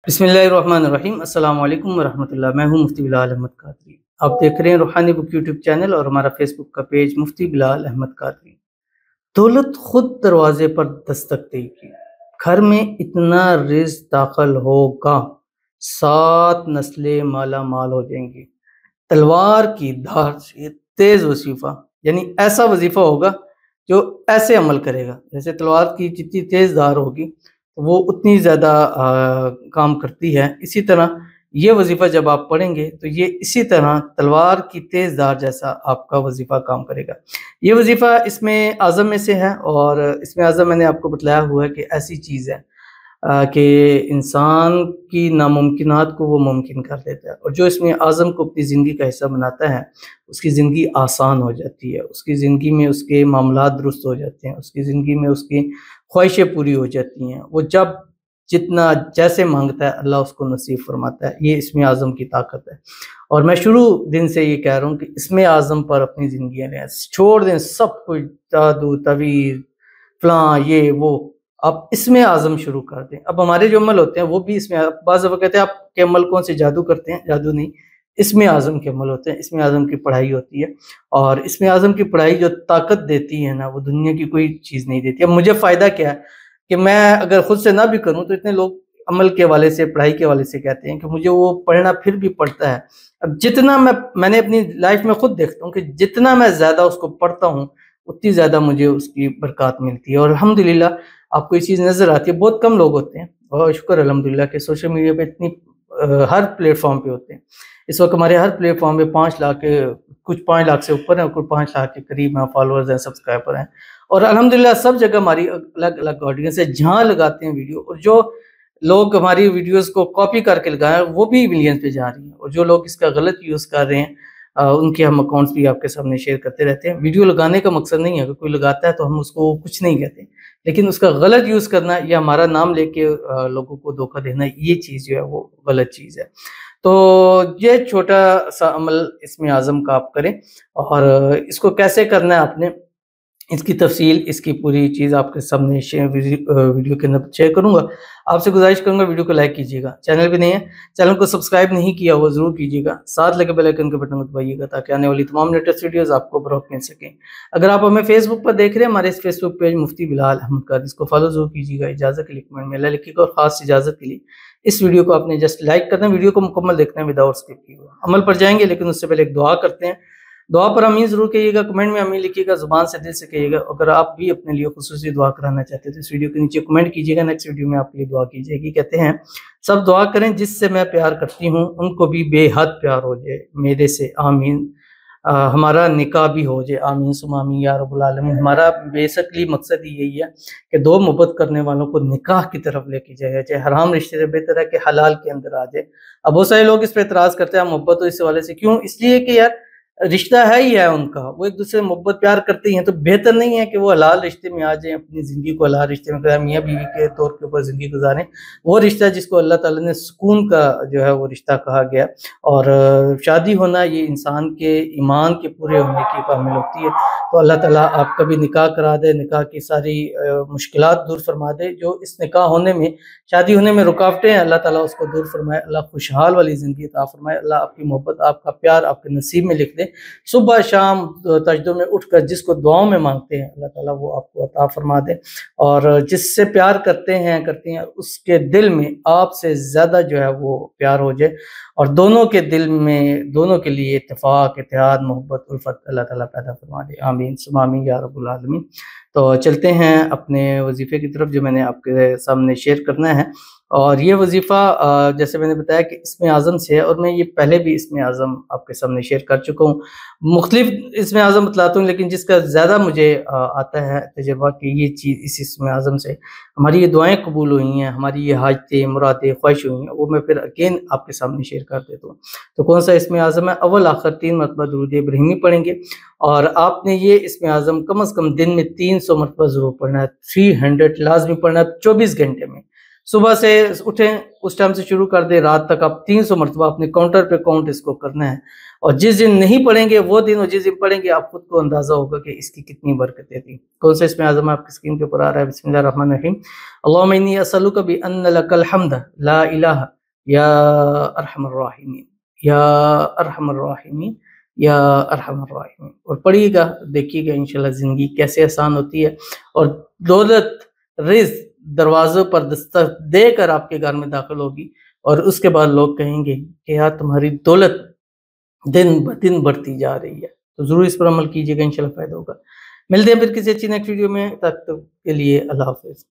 بسم اللہ الرحمن الرحیم۔ السلام علیکم ورحمۃ اللہ۔ میں ہوں مفتی بلال احمد قادری۔ آپ دیکھ رہے ہیں روحانی بک یوٹیوب چینل اور ہمارا فیس بک کا پیج مفتی بلال احمد قادری۔ دولت خود دروازے پر دستک دے گی، گھر میں اتنا رزق داخل ہوگا، 7 نسلیں مالا مال ہو جائیں گی۔ تلوار کی دھار سے تیز وظیفہ، یعنی ایسا وظیفہ ہوگا جو ایسے عمل کرے گا، جیسے تلوار کی جتنی تیز دھار ہوگی وہ اتنی زیادہ کام کرتی ہے۔ اسی طرح یہ وظیفہ جب آپ پڑھیں گے تو یہ اسی طرح تلوار کی تیز دھار جیسا آپ کا وظیفہ کام کرے گا۔ یہ وظیفہ اس میں اعظم میں سے ہے، اور اس میں اعظم میں نے آپ کو بتلایا ہوا ہے کہ ایسی چیز ہے کہ انسان کی ناممکنات کو وہ ممکن کر دیتا ہے، اور جو اس میں اعظم کو اپنی زندگی کا حصہ بناتا ہے اس کی زندگی آسان ہو جاتی ہے، اس کی زندگی میں اس کے معاملات درست ہو جاتے ہیں، اس کی زندگی میں اس کی خواہشیں پوری ہو جاتی ہیں۔ وہ جب جتنا جیسے مانگتا ہے اللہ اس کو نصیب فرماتا ہے۔ یہ اسم اعظم کی طاقت ہے، اور میں شروع دن سے یہ کہہ رہا ہوں کہ اسم اعظم پر اپنی زندگیاں لیں، چھوڑ دیں سب کچھ، جادو تعویذ فلاں یہ وہ، آپ اسم اعظم شروع کر دیں۔ اب ہمارے جو عمل ہوتے ہیں وہ بھی اس میں، بعض دفعہ کہتے ہیں آپ کے عمل کون سے جادو کرتے ہیں، جادو نہیں، اسم اعظم کے عمل ہوتے ہیں، اسم اعظم کی پڑھائی ہوتی ہے، اور اسم اعظم کی پڑھائی جو طاقت دیتی ہے نا وہ دنیا کی کوئی چیز نہیں دیتی۔ اب مجھے فائدہ کیا ہے کہ میں اگر خود سے نہ بھی کروں تو اتنے لوگ عمل کے حوالے سے، پڑھائی کے حوالے سے کہتے ہیں کہ مجھے وہ پڑھنا پھر بھی پڑتا ہے۔ اب جتنا میں نے اپنی لائف میں خود دیکھتا ہوں کہ جتنا میں زیادہ اس کو پڑھتا ہوں اتنی زیادہ مجھے اس کی برکات ملتی ہے، اور الحمدللہ آپ کو یہ چیز نظر آتی ہے۔ بہت کم لوگ ہوتے ہیں، اور شکر الحمدللہ کہ سوشل میڈیا پہ اتنی ہر پلیٹ فارم پہ ہوتے ہیں۔ اس وقت ہمارے ہر پلیٹ فارم پہ 5 لاکھ کے، کچھ 5 لاکھ سے اوپر ہیں، کچھ 5 لاکھ کے قریب ہیں فالوورز ہیں، سبسکرائبر ہیں، اور الحمدللہ سب جگہ ہماری الگ الگ آڈینس ہے۔ جہاں لگاتے ہیں ویڈیو، اور جو لوگ ہماری ویڈیوز کو کاپی کر کے لگائیں وہ بھی ملینز پہ جا رہی ہیں، اور جو لوگ اس کا غلط یوز کر رہے ہیں ان کے ہم اکاؤنٹس بھی آپ کے سامنے شیئر کرتے رہتے ہیں۔ ویڈیو لگانے کا مقصد نہیں ہے کہ کوئی لگاتا ہے تو ہم اس کو کچھ نہیں کہتے، لیکن اس کا غلط یوز کرنا یا ہمارا نام لے کے لوگوں کو دھوکہ دینا، یہ چیز جو ہے وہ غلط چیز ہے۔ تو یہ چھوٹا سا عمل اسم اعظم کا آپ کریں، اور اس کو کیسے کرنا ہے آپ نے، اس کی تفصیل، اس کی پوری چیز آپ کے سامنے ویڈیو کے اندر شیئر کروں گا۔ آپ سے گزارش کروں گا ویڈیو کو لائک کیجیے گا، چینل پہ نہیں ہے چینل کو سبسکرائب نہیں کیا وہ ضرور کیجیے گا، ساتھ لگے بیل آئیکن کے بٹن کو دبائیے گا تاکہ آنے والی تمام لیٹسٹ ویڈیوز آپ کو بروقت مل سکیں۔ اگر آپ ہمیں فیس بک پر دیکھ رہے ہیں، ہمارے اس فیس بک پیج مفتی بلال احمد قادری، اس کو فالو ضرور کیجیے گا، اجازت کے لیے کمنٹ میں اللہ لکھیے گا، اور خاص اجازت کے لیے اس ویڈیو کو آپ نے جسٹ لائک کرنا ہے، ویڈیو کو مکمل دیکھنا ہے وداؤٹ اسکپ کیے ہوئے۔ عمل پر جائیں گے لیکن اس سے پہلے ایک دعا کرتے ہیں۔ دعا پر آمین ضرور کہیے گا، کمنٹ میں آمین لکھیے گا، زبان سے دل سے کہیے گا۔ اگر آپ بھی اپنے لیے خصوصی دعا کرانا چاہتے ہیں تو اس ویڈیو کے نیچے کمنٹ کیجیے گا، نیکسٹ ویڈیو میں آپ کے لیے دعا کی جائے گی۔ کہتے ہیں سب دعا کریں جس سے میں پیار کرتی ہوں ان کو بھی بے حد پیار ہو جائے میرے سے، آمین۔ ہمارا نکاح بھی ہو جائے، آمین ثم آمین یا رب العالمین۔ ہمارا بیسکلی مقصد ہی یہی ہے کہ دو محبت کرنے والوں کو نکاح کی طرف لے کے جائے، چاہے حرام رشتے سے بہتر ہے کہ حلال کے اندر آ جائے۔ اب بہت سارے لوگ اس پہ اعتراض کرتے ہیں محبت تو اس حوالے سے کیوں، اس لیے کہ یار رشتہ ہے ہی ہے ان کا، وہ ایک دوسرے محبت پیار کرتے ہیں، تو بہتر نہیں ہے کہ وہ حلال رشتے میں آ جائیں، اپنی زندگی کو حلال رشتے میں کریں، میاں بیوی کے طور کے اوپر زندگی گزاریں۔ وہ رشتہ جس کو اللہ تعالیٰ نے سکون کا جو ہے وہ رشتہ کہا گیا، اور شادی ہونا یہ انسان کے ایمان کے پورے ہونے کی کامل ہوتی ہے۔ تو اللہ تعالیٰ آپ کا بھی نکاح کرا دے، نکاح کی ساری مشکلات دور فرما دے، جو اس نکاح ہونے میں، شادی ہونے میں رکاوٹیں ہیں، اللہ تعالیٰ اس کو دور فرمائے، اللہ خوشحال والی زندگی عطا فرمائے، اللہ آپ کی محبت، آپ کا پیار آپ کے نصیب میں لکھ دے۔ صبح شام تہجد میں اٹھ کر جس کو دعاؤں میں مانگتے ہیں اللہ تعالیٰ وہ آپ کو عطا فرما دے، اور جس سے پیار کرتے ہیں اس کے دل میں آپ سے زیادہ جو ہے وہ پیار ہو جائے، اور دونوں کے دل میں، دونوں کے لیے اتفاق، اتحاد، محبت، الفت اللہ تعالیٰ پیدا فرما دے، آمین ثم آمین یا رب العالمین۔ تو چلتے ہیں اپنے وظیفے کی طرف جو میں نے آپ کے سامنے شیئر کرنا ہے، اور یہ وظیفہ جیسے میں نے بتایا کہ اسم اعظم سے ہے، اور میں یہ پہلے بھی اسم اعظم آپ کے سامنے شیئر کر چکا ہوں، مختلف اسم اعظم بتلاتا ہوں، لیکن جس کا زیادہ مجھے آتا ہے تجربہ کہ یہ چیز اس اسم اعظم سے ہماری یہ دعائیں قبول ہوئی ہیں، ہماری یہ حاجتیں، مرادیں، خواہش ہوئی ہیں، وہ میں پھر اگین آپ کے سامنے شیئر کر دیتا ہوں۔ تو کون سا اسم اعظم ہے؟ اول آخر 3 مرتبہ درود ابراہیمی پڑھیں گے، اور آپ نے یہ اسم اعظم کم از کم دن میں 300 مرتبہ ضرور پڑھنا ہے، 300 لازمی پڑھنا ہے 24 گھنٹے میں۔ صبح سے اٹھیں اس ٹائم سے شروع کر دیں، رات تک آپ 300 مرتبہ اپنے کاؤنٹر پہ کاؤنٹ اس کو کرنا ہے، اور جس دن نہیں پڑھیں گے وہ دن، اور جس دن پڑھیں گے آپ خود کو اندازہ ہوگا کہ اس کی کتنی برکتیں تھیں۔ کون سا اسم اعظم آپ کی اسکرین کے اوپر آ رہا ہے؟ بسم اللہ الرحمن الرحیم۔ اللہم انی اسألک بان لک الحمد لا الہ یا ارحم الراحمین یا ارحم الراحمین یا ارحم الراحمین، اور پڑھیے گا، دیکھیے گا انشاءاللہ زندگی کیسے آسان ہوتی ہے، اور دولت رزق دروازوں پر دستک دے کر آپ کے گھر میں داخل ہوگی، اور اس کے بعد لوگ کہیں گے کہ یار تمہاری دولت دن بدن بڑھتی جا رہی ہے۔ تو ضرور اس پر عمل کیجیے گا، انشاءاللہ فائدہ ہوگا۔ ملتے ہیں پھر کسی اچھی نیکسٹ ویڈیو میں، تب تک کے لیے اللہ حافظ۔